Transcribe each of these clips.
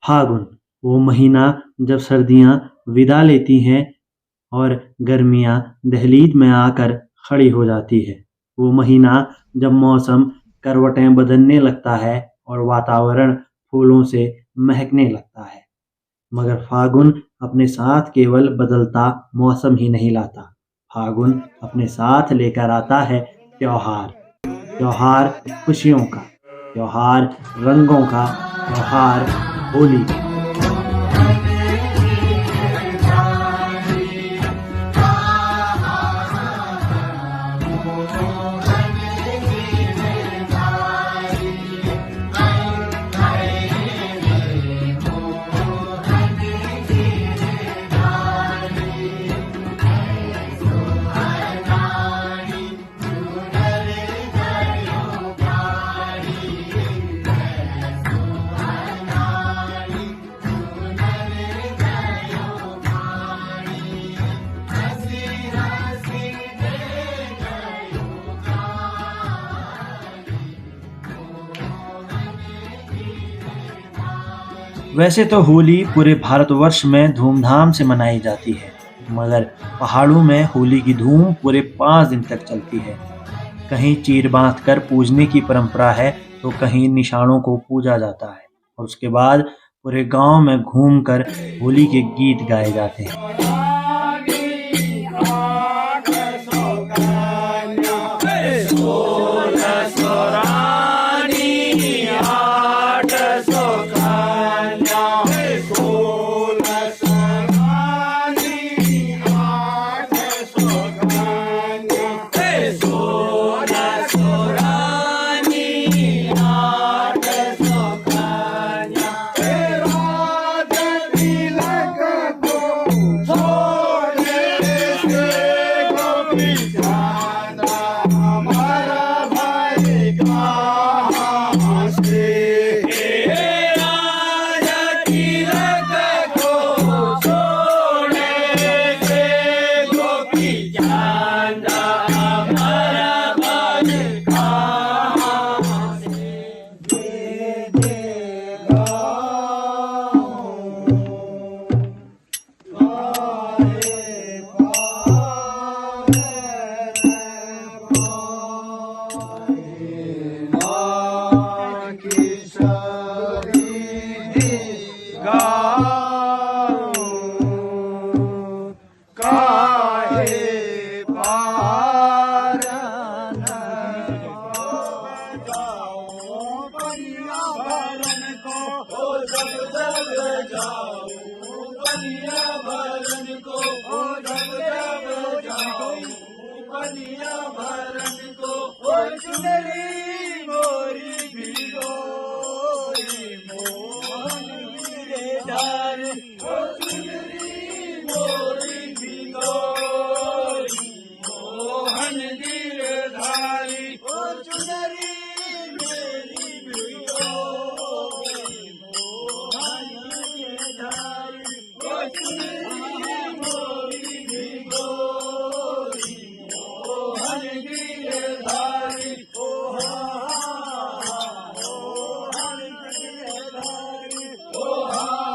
फागुन, वो महीना जब सर्दियाँ विदा लेती हैं और गर्मियाँ दहलीज में आकर खड़ी हो जाती है। वो महीना जब मौसम करवटें बदलने लगता है और वातावरण फूलों से महकने लगता है। मगर फागुन अपने साथ केवल बदलता मौसम ही नहीं लाता। फागुन अपने साथ लेकर आता है त्योहार। त्योहार खुशियों का, त्योहार रंगों का, त्योहार होली का। वैसे तो होली पूरे भारतवर्ष में धूमधाम से मनाई जाती है, मगर पहाड़ों में होली की धूम पूरे 5 दिन तक चलती है। कहीं चीर बांध कर पूजने की परंपरा है, तो कहीं निशानों को पूजा जाता है और उसके बाद पूरे गांव में घूमकर होली के गीत गाए जाते हैं।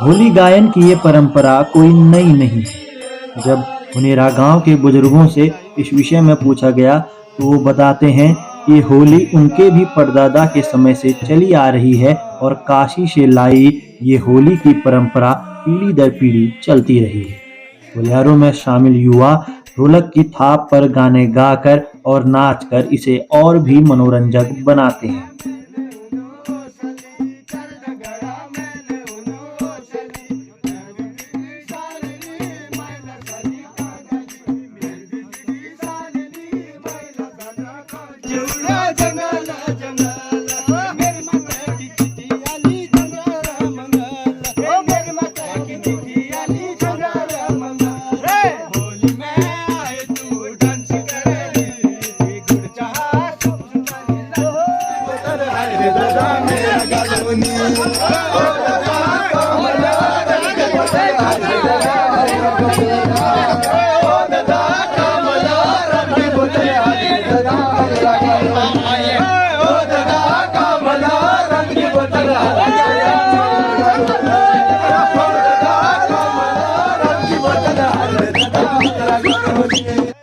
होली गायन की ये परंपरा कोई नई नहीं है। जब हुनेरा गांव के बुजुर्गों से इस विषय में पूछा गया तो वो बताते हैं कि होली उनके भी परदादा के समय से चली आ रही है और काशी से लाई ये होली की परंपरा पीढ़ी दर पीढ़ी चलती रही है। होल्यारों में शामिल युवा ढोलक की थाप पर गाने गाकर और नाचकर इसे और भी मनोरंजक बनाते हैं।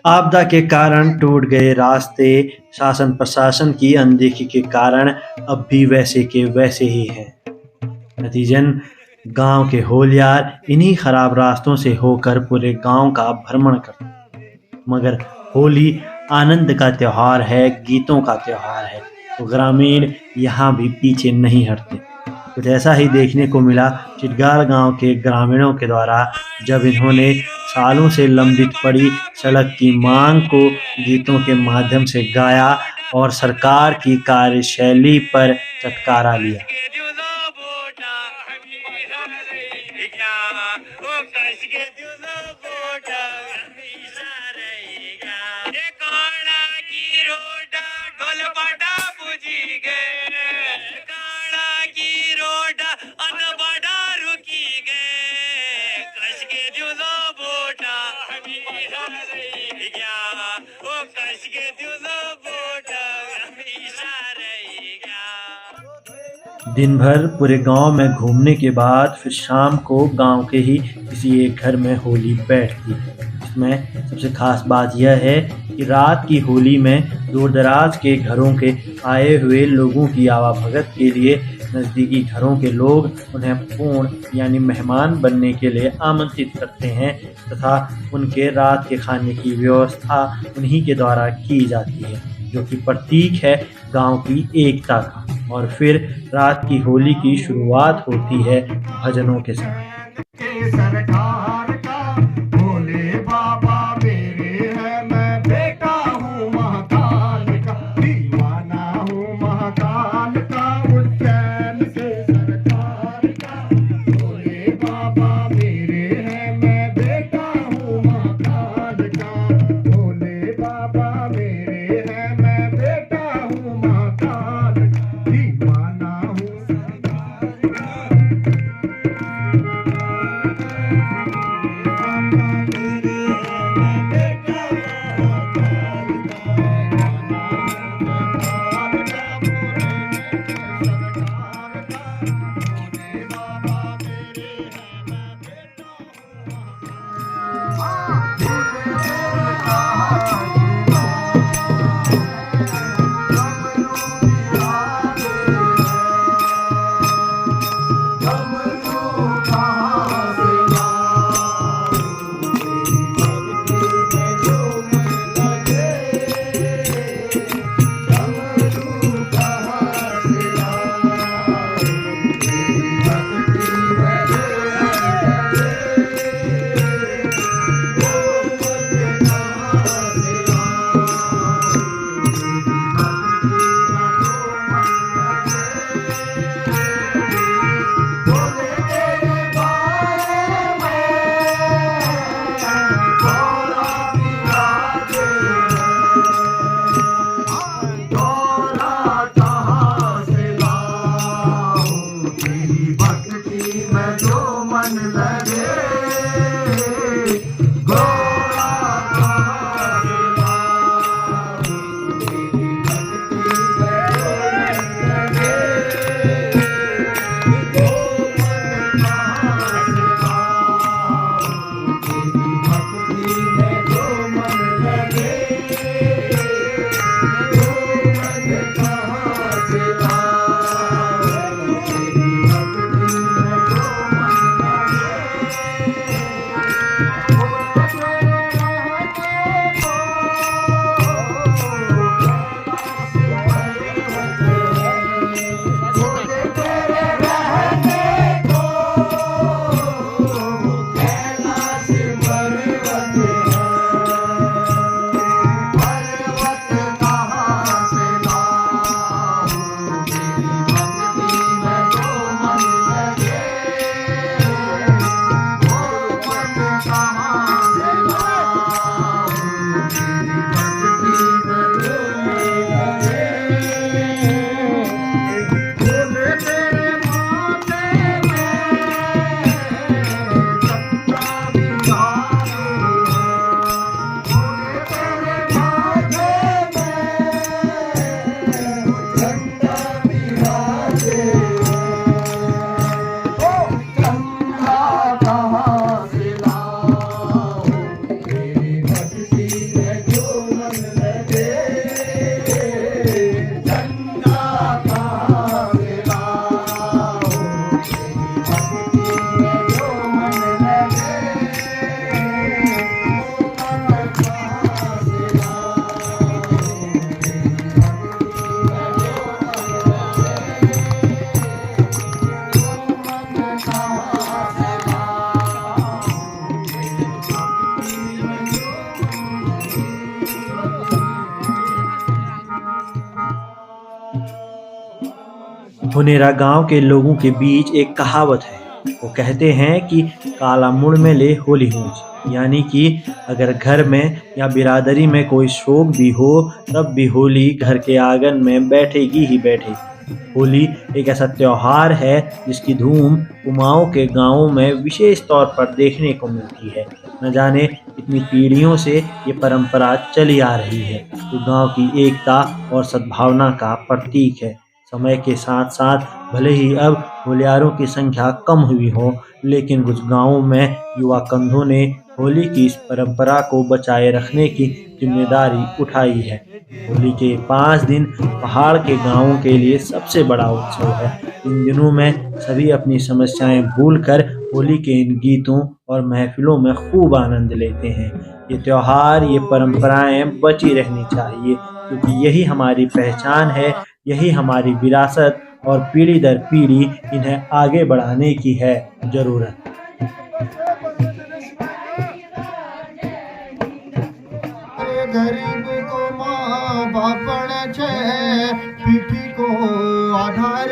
आपदा के कारण टूट गए रास्ते शासन प्रशासन की अनदेखी के कारण अब भी वैसे के वैसे ही हैं। नतीजन गांव के होलियार इन्हीं खराब रास्तों से होकर पूरे गांव का भ्रमण करते हैं। मगर होली आनंद का त्योहार है, गीतों का त्योहार है, तो ग्रामीण यहाँ भी पीछे नहीं हटते। कुछ ऐसा ही देखने को मिला चिटगाल गांव के ग्रामीणों के द्वारा, जब इन्होंने सालों से लंबित पड़ी सड़क की मांग को गीतों के माध्यम से गाया और सरकार की कार्यशैली पर चटकारा लिया। दिन भर पूरे गांव में घूमने के बाद फिर शाम को गांव के ही किसी एक घर में होली बैठती है। इसमें सबसे खास बात यह है कि रात की होली में दूर दराज के घरों के आए हुए लोगों की आवाभगत के लिए नज़दीकी घरों के लोग उन्हें पूर्ण यानी मेहमान बनने के लिए आमंत्रित करते हैं तथा उनके रात के खाने की व्यवस्था उन्हीं के द्वारा की जाती है, जो कि प्रतीक है गांव की एकता का। और फिर रात की होली की शुरुआत होती है भजनों के साथ। सरकार का भोले बाबा मेरे हैं, मैं बेटा हूँ महाकाल का, दीवाना हूँ महाकाल का, उज्जैन से सरकार का। भोले बाबा मेरे हैं, मैं बेटा हूँ महाकाल का, भोले बाबा मेरे हैं, मैं बेटा हूँ महाकाल का, दीवाना हूँ फुनेरा गांव के लोगों के बीच एक कहावत है। वो कहते हैं कि काला मुड़ में ले होली हूँच, यानी कि अगर घर में या बिरादरी में कोई शोक भी हो तब भी होली घर के आंगन में बैठेगी ही बैठेगी। होली एक ऐसा त्योहार है जिसकी धूम कुमाऊं के गांवों में विशेष तौर पर देखने को मिलती है। न जाने कितनी पीढ़ियों से ये परंपरा चली आ रही है, जो गांव की एकता और सद्भावना का प्रतीक है। समय के साथ साथ भले ही अब होलियारों की संख्या कम हुई हो, लेकिन कुछ गांवों में युवा कंधों ने होली की इस परंपरा को बचाए रखने की जिम्मेदारी उठाई है। होली के 5 दिन पहाड़ के गांवों के लिए सबसे बड़ा उत्सव है। इन दिनों में सभी अपनी समस्याएं भूलकर होली के इन गीतों और महफिलों में खूब आनंद लेते हैं। ये त्योहार, ये परंपराएं बची रहनी चाहिए, क्योंकि यही हमारी पहचान है, यही हमारी विरासत और पीढ़ी दर पीढ़ी इन्हें आगे बढ़ाने की है ज़रूरत। गरीब को माँ बापण छे पीठी को आधार,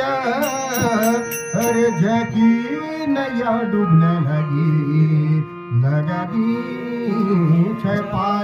अरे जगी नैया डूबने लगी नगरी छे पार।